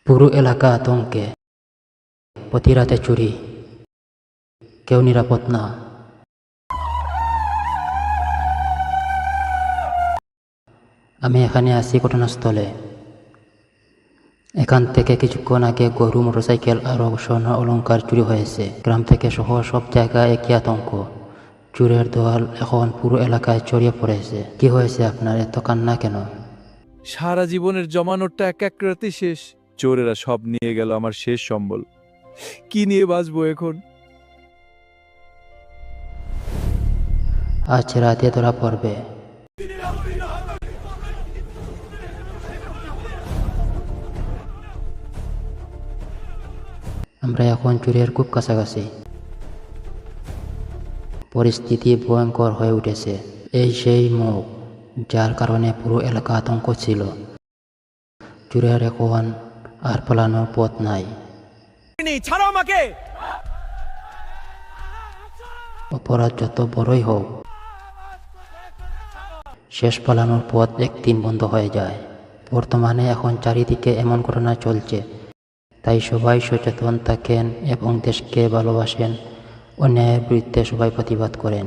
পুরো এলাকা আতঙ্কে, প্রতি রাতে চুরি, কেউ নিরাপদ না। আমি এখানে আছি ঘটনাস্থলে। এখান থেকে কিছুক্ষণ আগে গরু, মোটরসাইকেল আর স্বর্ণ অলংকার চুরি হয়েছে। গ্রাম থেকে শহর সব জায়গায় একই আতঙ্ক। চোরের দল এখন পুরো এলাকায় ছড়িয়ে পড়েছে। কি হয়েছে আপনার, এত কান্না কেন? সারা জীবনের জমানোরটা এক এক রাতে শেষ। চোরেরা সব নিয়ে গেল আমার শেষ সম্বল। কি নিয়ে বাঁচবো এখন? আজ রাতে ধরা পড়বে। আমরা এখন চোরের খুব কাছাকাছি। পরিস্থিতি ভয়ঙ্কর হয়ে উঠেছে। এই সেই মুখ যার কারণে পুরো এলাকা আতঙ্ক ছিল। চোরের এখন আর পালানোর পথ নাই। ছাড়ো আমাকে! অপরাধ যত বড়ই হোক, শেষ পালানোর পথ একদিন বন্ধ হয়ে যায়। বর্তমানে এখন চারিদিকে এমন ঘটনা চলছে, তাই সবাই সচেতন থাকেন এবং দেশকে ভালোবাসেন। অন্যায়ের বিরুদ্ধে সবাই প্রতিবাদ করেন।